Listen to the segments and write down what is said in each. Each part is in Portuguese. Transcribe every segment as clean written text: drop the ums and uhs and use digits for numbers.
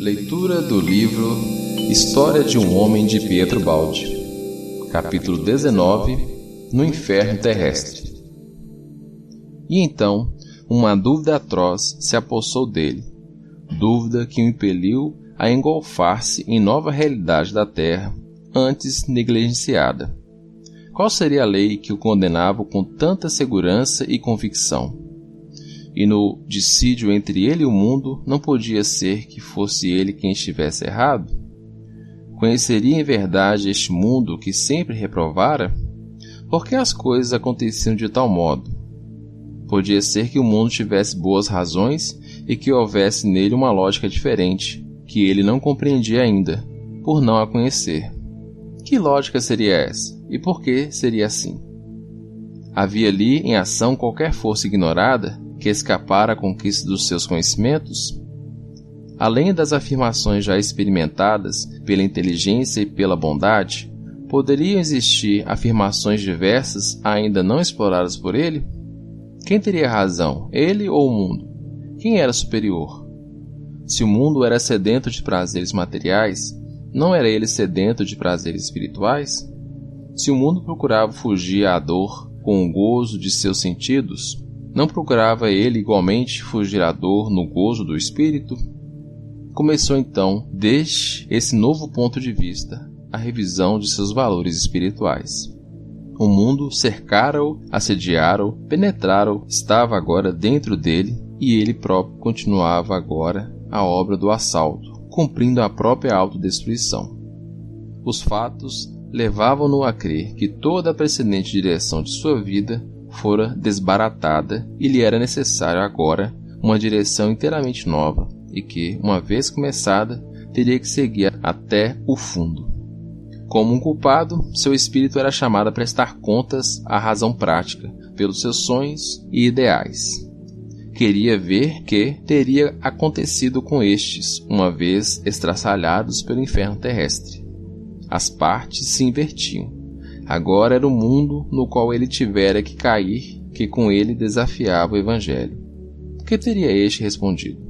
Leitura do livro História de um Homem de Pietro Baldi, capítulo 19, No Inferno Terrestre. E então, uma dúvida atroz se apossou dele, dúvida que o impeliu a engolfar-se em nova realidade da terra, antes negligenciada. Qual seria a lei que o condenava com tanta segurança e convicção? E no dissídio entre ele e o mundo, não podia ser que fosse ele quem estivesse errado? Conheceria em verdade este mundo que sempre reprovara? Por que as coisas aconteciam de tal modo? Podia ser que o mundo tivesse boas razões e que houvesse nele uma lógica diferente, que ele não compreendia ainda, por não a conhecer. Que lógica seria essa? E por que seria assim? Havia ali em ação qualquer força ignorada que escapara à conquista dos seus conhecimentos? Além das afirmações já experimentadas pela inteligência e pela bondade, poderiam existir afirmações diversas ainda não exploradas por ele? Quem teria razão, ele ou o mundo? Quem era superior? Se o mundo era sedento de prazeres materiais, não era ele sedento de prazeres espirituais? Se o mundo procurava fugir à dor com o gozo de seus sentidos, não procurava ele igualmente fugir à dor no gozo do espírito? Começou então, desde esse novo ponto de vista, a revisão de seus valores espirituais. O mundo cercara-o, assediara-o, penetrara-o, estava agora dentro dele e ele próprio continuava agora a obra do assalto, cumprindo a própria autodestruição. Os fatos levavam-no a crer que toda a precedente direção de sua vida fora desbaratada e lhe era necessário agora uma direção inteiramente nova e que, uma vez começada, teria que seguir até o fundo. Como um culpado, seu espírito era chamado a prestar contas à razão prática pelos seus sonhos e ideais. Queria ver que teria acontecido com estes, uma vez estraçalhados pelo inferno terrestre. As partes se invertiam. Agora era o mundo no qual ele tivera que cair, que com ele desafiava o Evangelho. O que teria este respondido?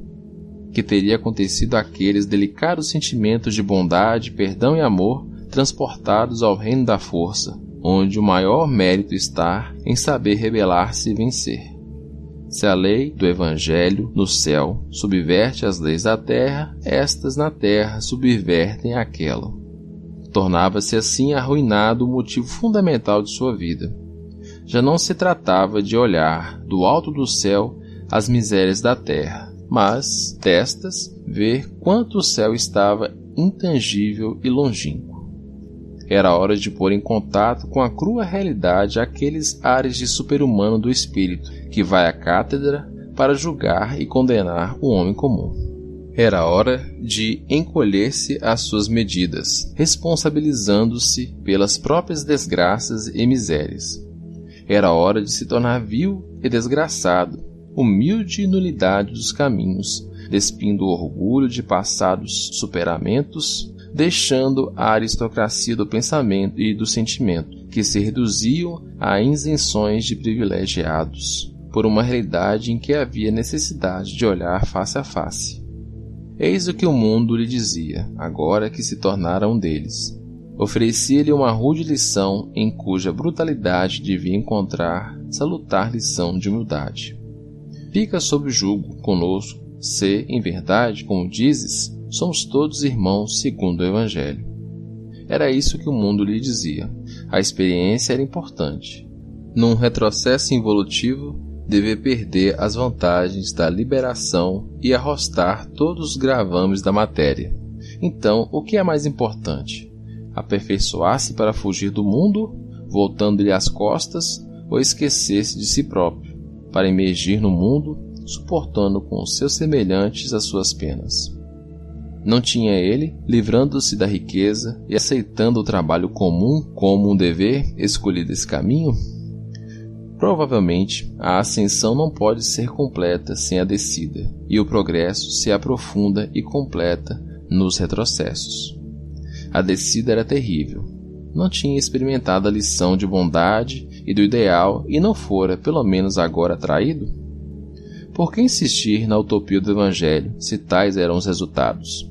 Que teria acontecido àqueles delicados sentimentos de bondade, perdão e amor transportados ao reino da força, onde o maior mérito está em saber rebelar-se e vencer. Se a lei do Evangelho no céu subverte as leis da terra, estas na terra subvertem aquela. Tornava-se assim arruinado o motivo fundamental de sua vida. Já não se tratava de olhar do alto do céu as misérias da terra, mas, destas, ver quanto o céu estava intangível e longínquo. Era hora de pôr em contato com a crua realidade aqueles ares de super-humano do espírito, que vai à cátedra para julgar e condenar o homem comum. Era hora de encolher-se às suas medidas, responsabilizando-se pelas próprias desgraças e misérias. Era hora de se tornar vil e desgraçado, humilde nulidade dos caminhos, despindo o orgulho de passados superamentos, deixando a aristocracia do pensamento e do sentimento, que se reduziam a isenções de privilegiados, por uma realidade em que havia necessidade de olhar face a face. Eis o que o mundo lhe dizia, agora que se tornara um deles. Oferecia-lhe uma rude lição em cuja brutalidade devia encontrar salutar lição de humildade. Fica sob julgo conosco, se, em verdade, como dizes, somos todos irmãos segundo o Evangelho. Era isso que o mundo lhe dizia. A experiência era importante. Num retrocesso involutivo, devia perder as vantagens da liberação e arrostar todos os gravames da matéria. Então, o que é mais importante? Aperfeiçoar-se para fugir do mundo, voltando-lhe as costas, ou esquecer-se de si próprio, para emergir no mundo, suportando com os seus semelhantes as suas penas? Não tinha ele, livrando-se da riqueza e aceitando o trabalho comum como um dever, escolhido esse caminho? Provavelmente, a ascensão não pode ser completa sem a descida, e o progresso se aprofunda e completa nos retrocessos. A descida era terrível. Não tinha experimentado a lição de bondade e do ideal e não fora, pelo menos agora, traído? Por que insistir na utopia do Evangelho, se tais eram os resultados?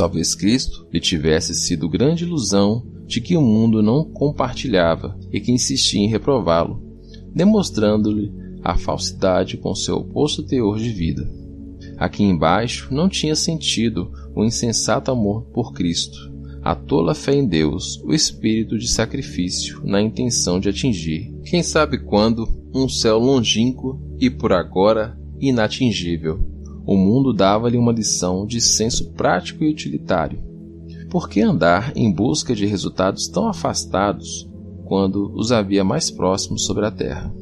Talvez Cristo lhe tivesse sido grande ilusão de que o mundo não compartilhava e que insistia em reprová-lo, demonstrando-lhe a falsidade com seu oposto teor de vida. Aqui embaixo não tinha sentido o insensato amor por Cristo, a tola fé em Deus, o espírito de sacrifício na intenção de atingir, quem sabe quando, um céu longínquo e por agora inatingível. O mundo dava-lhe uma lição de senso prático e utilitário. Por que andar em busca de resultados tão afastados quando os havia mais próximos sobre a terra?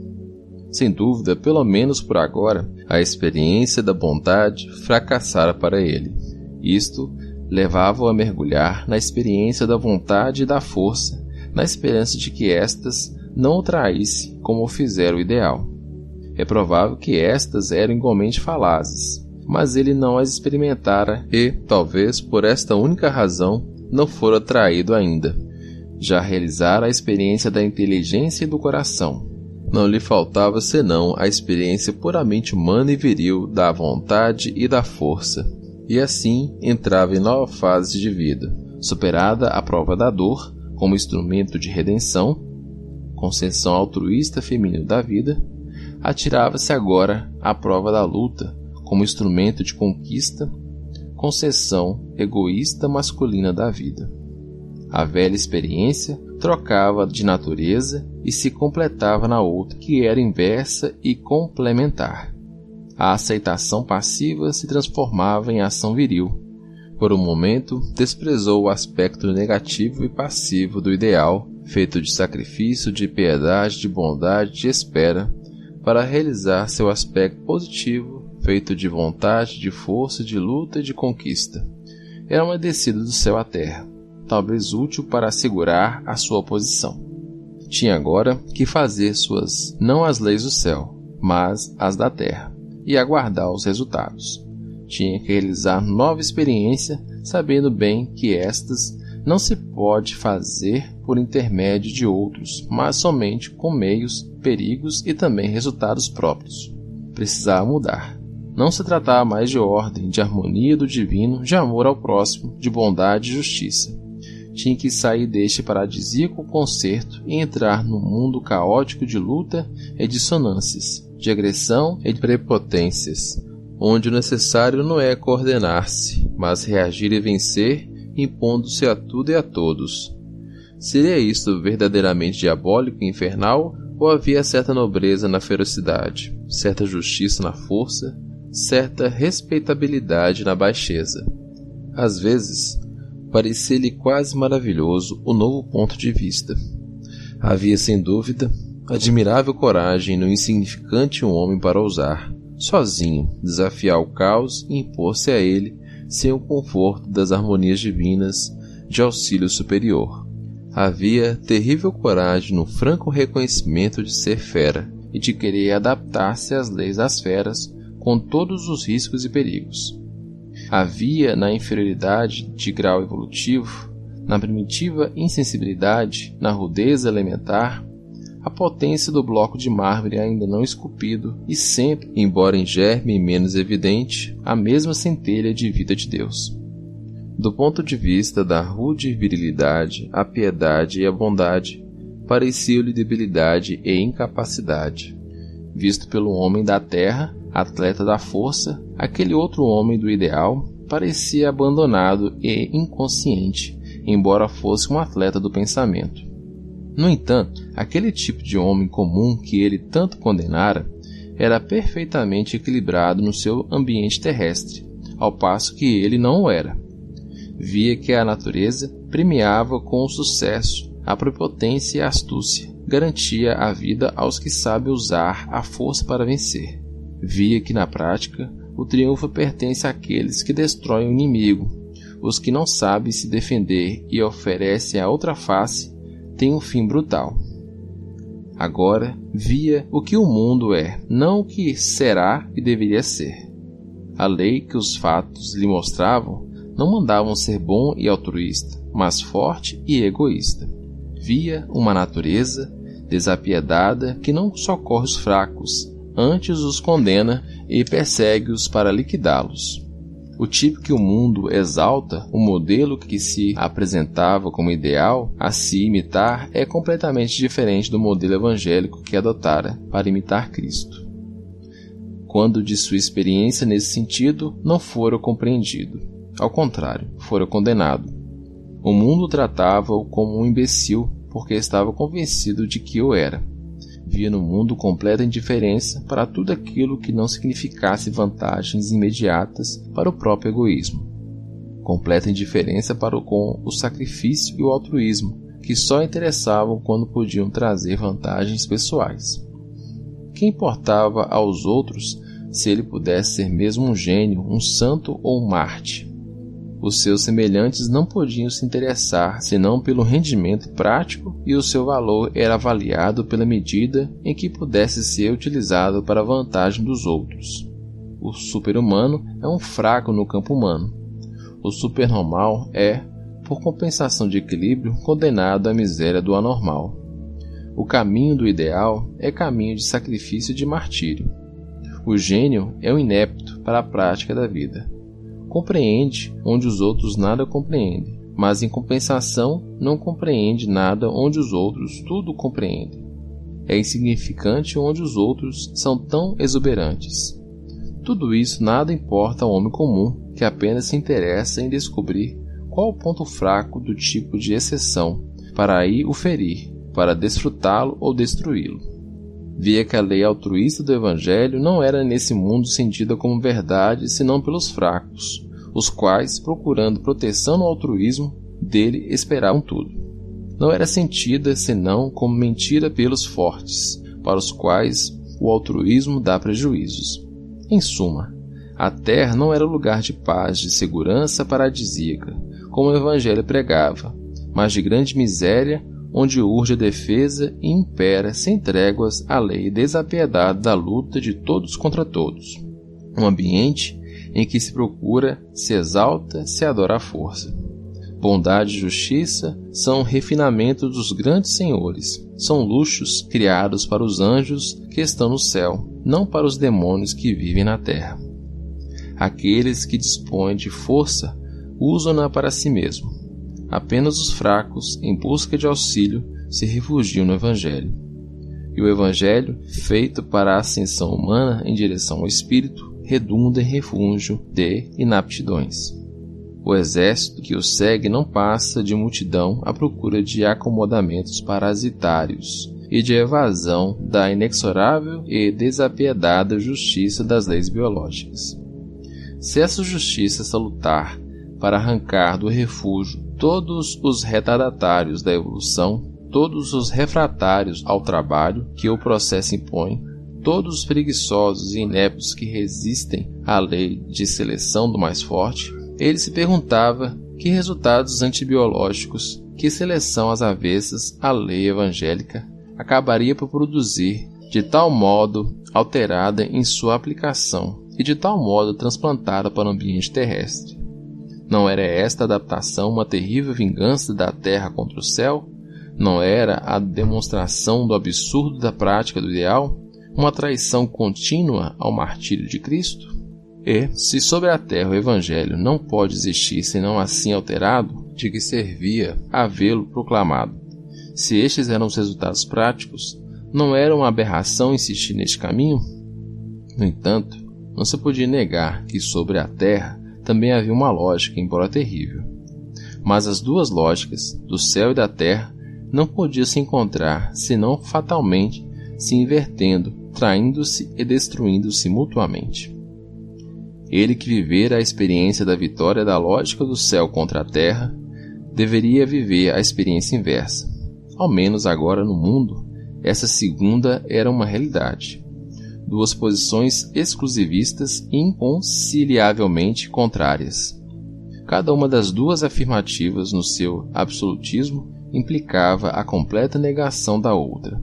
Sem dúvida, pelo menos por agora, a experiência da bondade fracassara para ele. Isto levava-o a mergulhar na experiência da vontade e da força, na esperança de que estas não o traísse como o fizera o ideal. É provável que estas eram igualmente falazes, mas ele não as experimentara e, talvez por esta única razão, não fora atraído ainda. Já realizara a experiência da inteligência e do coração. Não lhe faltava senão a experiência puramente humana e viril da vontade e da força, e assim entrava em nova fase de vida. Superada a prova da dor, como instrumento de redenção, concessão altruísta feminina da vida, atirava-se agora à prova da luta, como instrumento de conquista, concessão egoísta masculina da vida. A velha experiência trocava de natureza e se completava na outra, que era inversa e complementar. A aceitação passiva se transformava em ação viril. Por um momento, desprezou o aspecto negativo e passivo do ideal, feito de sacrifício, de piedade, de bondade, de espera, para realizar seu aspecto positivo, feito de vontade, de força, de luta e de conquista. Era uma descida do céu à terra, talvez útil para assegurar a sua posição. Tinha agora que fazer suas, não as leis do céu, mas as da terra, e aguardar os resultados. Tinha que realizar nova experiência, sabendo bem que estas não se pode fazer por intermédio de outros, mas somente com meios, perigos e também resultados próprios. Precisava mudar. Não se tratava mais de ordem, de harmonia do divino, de amor ao próximo, de bondade e justiça. Tinha que sair deste paradisíaco concerto e entrar num mundo caótico de luta e dissonâncias, de agressão e de prepotências, onde o necessário não é coordenar-se, mas reagir e vencer, impondo-se a tudo e a todos. Seria isto verdadeiramente diabólico e infernal, ou havia certa nobreza na ferocidade, certa justiça na força, certa respeitabilidade na baixeza? Às vezes, parecia-lhe quase maravilhoso o novo ponto de vista. Havia, sem dúvida, admirável coragem no insignificante homem para ousar, sozinho, desafiar o caos e impor-se a ele sem o conforto das harmonias divinas de auxílio superior. Havia terrível coragem no franco reconhecimento de ser fera e de querer adaptar-se às leis das feras com todos os riscos e perigos. Havia na inferioridade de grau evolutivo, na primitiva insensibilidade, na rudeza elementar, a potência do bloco de mármore ainda não esculpido e sempre, embora em germe menos evidente, a mesma centelha de vida de Deus. Do ponto de vista da rude virilidade, a piedade e a bondade pareciam-lhe debilidade e incapacidade. Visto pelo homem da terra, atleta da força, aquele outro homem do ideal parecia abandonado e inconsciente, embora fosse um atleta do pensamento. No entanto, aquele tipo de homem comum que ele tanto condenara era perfeitamente equilibrado no seu ambiente terrestre, ao passo que ele não o era. Via que a natureza premiava com o sucesso a prepotência e a astúcia, garantia a vida aos que sabem usar a força para vencer. Via que, na prática, o triunfo pertence àqueles que destroem o inimigo. Os que não sabem se defender e oferecem a outra face têm um fim brutal. Agora, via o que o mundo é, não o que será e deveria ser. A lei que os fatos lhe mostravam não mandavam ser bom e altruísta, mas forte e egoísta. Via uma natureza desapiedada que não socorre os fracos, antes os condena e persegue-os para liquidá-los. O tipo que o mundo exalta, o modelo que se apresentava como ideal a se imitar, é completamente diferente do modelo evangélico que adotara para imitar Cristo. Quando de sua experiência nesse sentido não fora compreendido. Ao contrário, fora condenado. O mundo tratava-o como um imbecil porque estava convencido de que o era. Via no mundo completa indiferença para tudo aquilo que não significasse vantagens imediatas para o próprio egoísmo. Completa indiferença para com o sacrifício e o altruísmo, que só interessavam quando podiam trazer vantagens pessoais. Que importava aos outros se ele pudesse ser mesmo um gênio, um santo ou um Marte? Os seus semelhantes não podiam se interessar senão pelo rendimento prático e o seu valor era avaliado pela medida em que pudesse ser utilizado para a vantagem dos outros. O super-humano é um fraco no campo humano. O supernormal é, por compensação de equilíbrio, condenado à miséria do anormal. O caminho do ideal é caminho de sacrifício e de martírio. O gênio é o inepto para a prática da vida. Compreende onde os outros nada compreendem, mas em compensação não compreende nada onde os outros tudo compreendem. É insignificante onde os outros são tão exuberantes. Tudo isso nada importa ao homem comum, que apenas se interessa em descobrir qual o ponto fraco do tipo de exceção, para aí o ferir, para desfrutá-lo ou destruí-lo. Via que a lei altruísta do Evangelho não era nesse mundo sentida como verdade senão pelos fracos, os quais, procurando proteção no altruísmo, dele esperavam tudo. Não era sentida senão como mentira pelos fortes, para os quais o altruísmo dá prejuízos. Em suma, a terra não era lugar de paz, de segurança paradisíaca, como o Evangelho pregava, mas de grande miséria, onde urge a defesa e impera sem tréguas a lei desapiedada da luta de todos contra todos. Um ambiente em que se procura, se exalta, se adora a força. Bondade e justiça são refinamentos dos grandes senhores, são luxos criados para os anjos que estão no céu, não para os demônios que vivem na terra. Aqueles que dispõem de força usam-na para si mesmo. Apenas os fracos, em busca de auxílio, se refugiam no Evangelho. E o Evangelho, feito para a ascensão humana em direção ao Espírito, redunda em refúgio de inaptidões. O exército que o segue não passa de multidão à procura de acomodamentos parasitários e de evasão da inexorável e desapiedada justiça das leis biológicas. Se essa justiça salutar para arrancar do refúgio todos os retardatários da evolução, todos os refratários ao trabalho que o processo impõe, todos os preguiçosos e ineptos que resistem à lei de seleção do mais forte, ele se perguntava que resultados antibiológicos, que seleção às avessas à lei evangélica acabaria por produzir, de tal modo alterada em sua aplicação e de tal modo transplantada para o ambiente terrestre. Não era esta adaptação uma terrível vingança da terra contra o céu? Não era a demonstração do absurdo da prática do ideal? Uma traição contínua ao martírio de Cristo? E, se sobre a terra o Evangelho não pode existir senão assim alterado, de que servia havê-lo proclamado? Se estes eram os resultados práticos, não era uma aberração insistir neste caminho? No entanto, não se podia negar que sobre a terra também havia uma lógica, embora terrível. Mas as duas lógicas, do céu e da terra, não podiam se encontrar, senão fatalmente se invertendo, traindo-se e destruindo-se mutuamente. Ele que vivera a experiência da vitória da lógica do céu contra a terra, deveria viver a experiência inversa. Ao menos agora no mundo, essa segunda era uma realidade. Duas posições exclusivistas e inconciliavelmente contrárias. Cada uma das duas afirmativas no seu absolutismo implicava a completa negação da outra.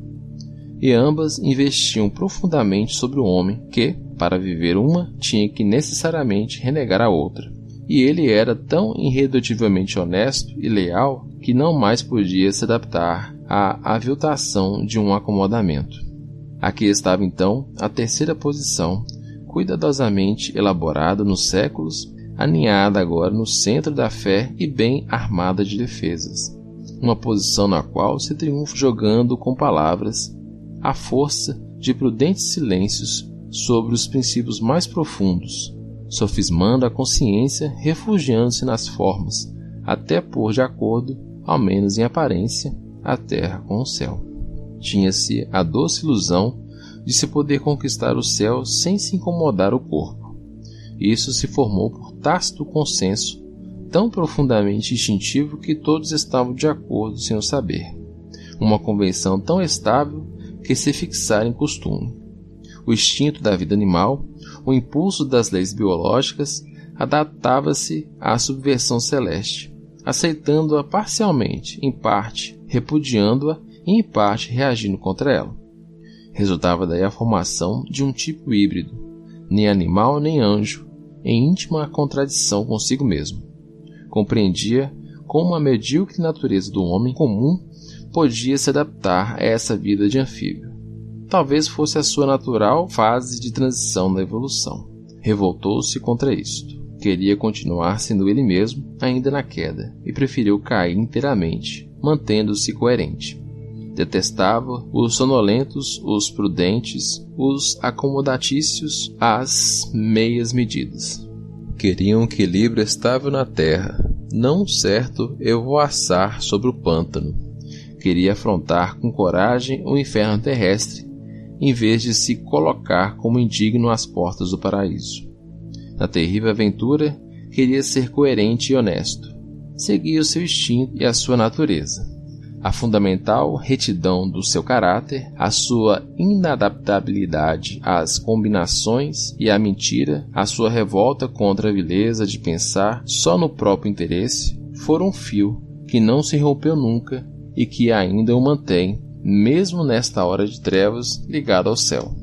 E ambas investiam profundamente sobre o homem que, para viver uma, tinha que necessariamente renegar a outra. E ele era tão irredutivelmente honesto e leal que não mais podia se adaptar à aviltação de um acomodamento. Aqui estava então a terceira posição, cuidadosamente elaborada nos séculos, aninhada agora no centro da fé e bem armada de defesas, uma posição na qual se triunfa jogando com palavras a força de prudentes silêncios sobre os princípios mais profundos, sofismando a consciência, refugiando-se nas formas, até pôr de acordo, ao menos em aparência, a terra com o céu. Tinha-se a doce ilusão de se poder conquistar o céu sem se incomodar o corpo. Isso se formou por tácito consenso, tão profundamente instintivo que todos estavam de acordo sem o saber. Uma convenção tão estável que se fixara em costume. O instinto da vida animal, o impulso das leis biológicas, adaptava-se à subversão celeste, aceitando-a parcialmente, em parte repudiando-a e em parte reagindo contra ela. Resultava daí a formação de um tipo híbrido, nem animal nem anjo, em íntima contradição consigo mesmo. Compreendia como a medíocre natureza do homem comum podia se adaptar a essa vida de anfíbio. Talvez fosse a sua natural fase de transição da evolução. Revoltou-se contra isto. Queria continuar sendo ele mesmo, ainda na queda, e preferiu cair inteiramente, mantendo-se coerente. Detestava os sonolentos, os prudentes, os acomodatícios, as meias medidas. Queria um equilíbrio estável na terra, não um certo evoaçar sobre o pântano. Queria afrontar com coragem o inferno terrestre, em vez de se colocar como indigno às portas do paraíso. Na terrível aventura, queria ser coerente e honesto. Seguia o seu instinto e a sua natureza. A fundamental retidão do seu caráter, a sua inadaptabilidade às combinações e à mentira, a sua revolta contra a vileza de pensar só no próprio interesse, foram um fio que não se rompeu nunca e que ainda o mantém, mesmo nesta hora de trevas, ligado ao céu.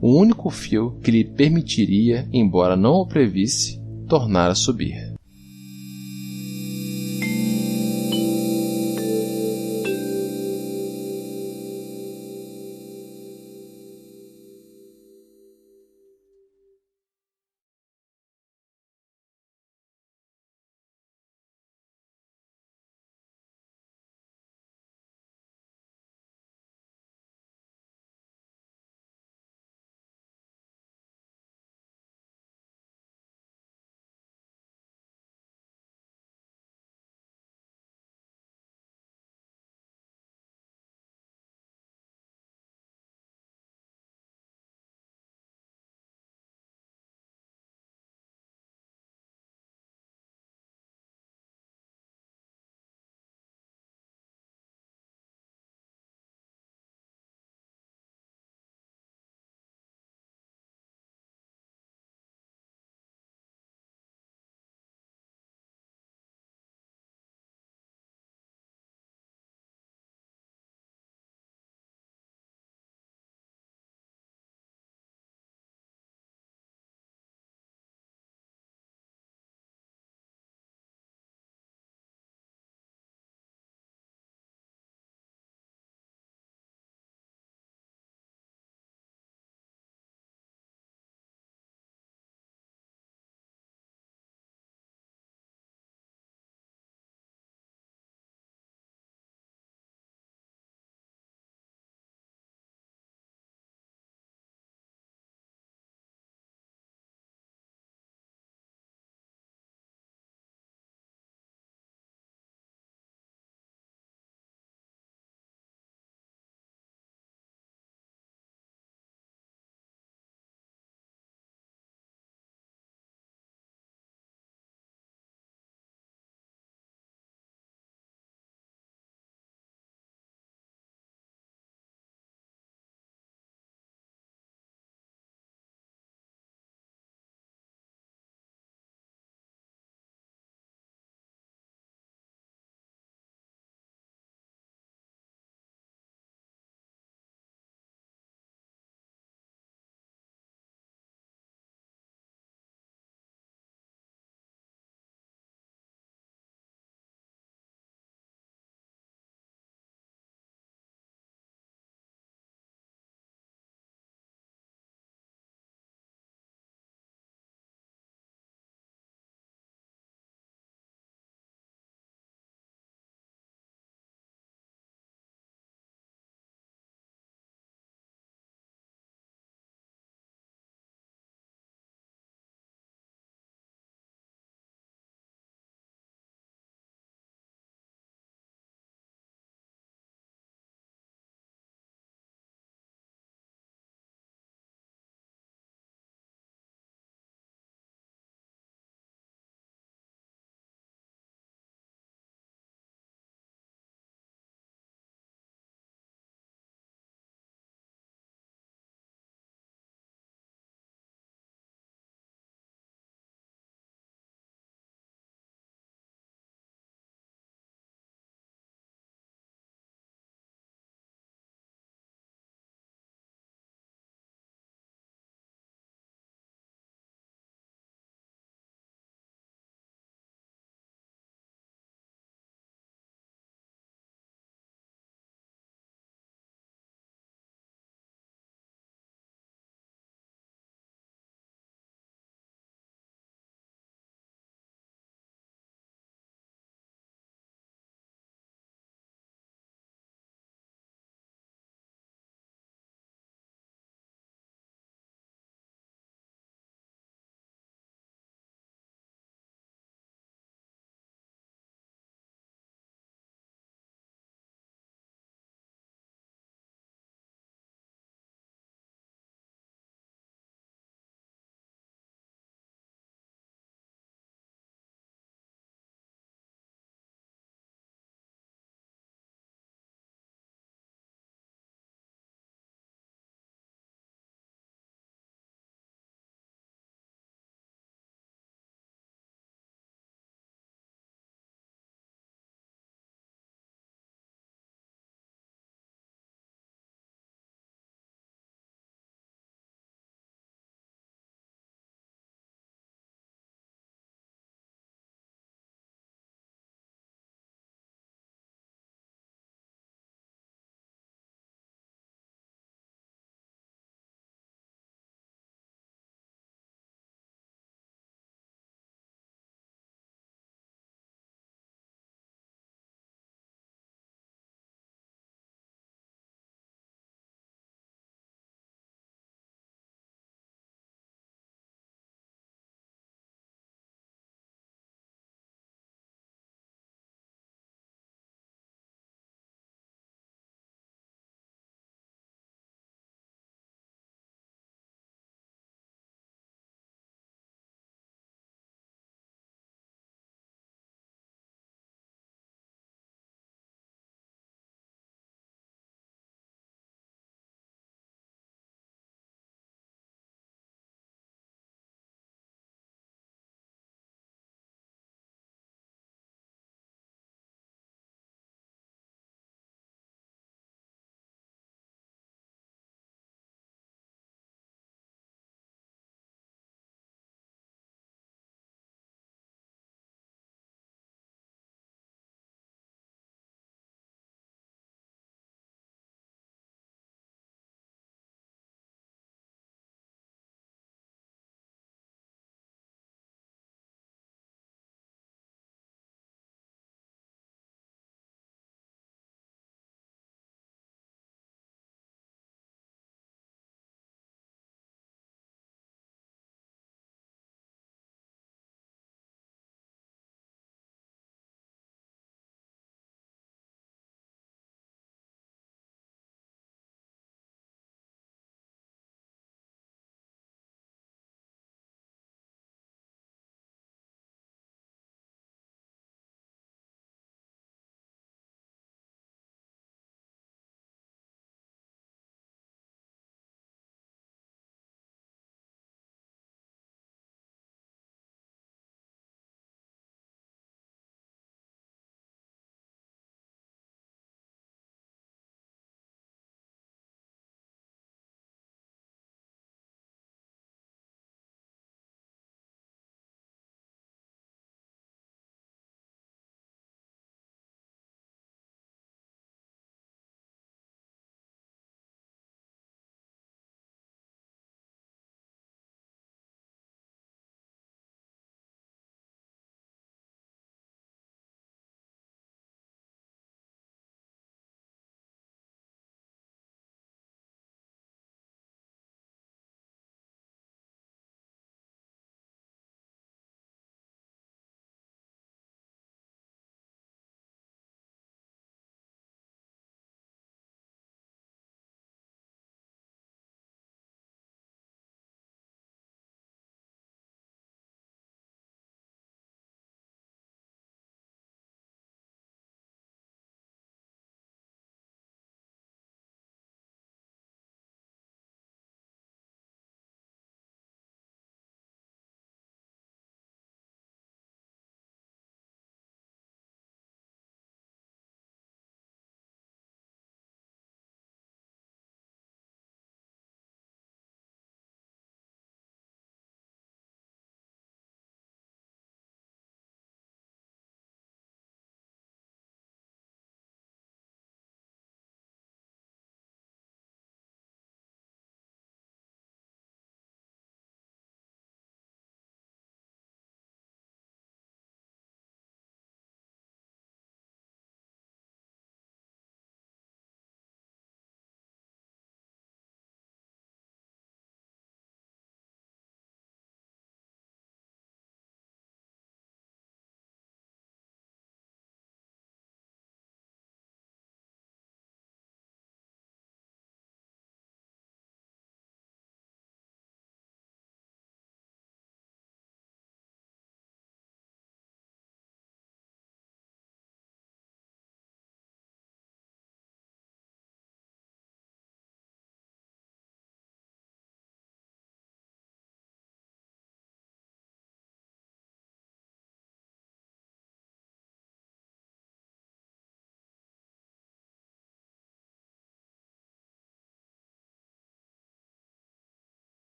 O único fio que lhe permitiria, embora não o previsse, tornar a subir.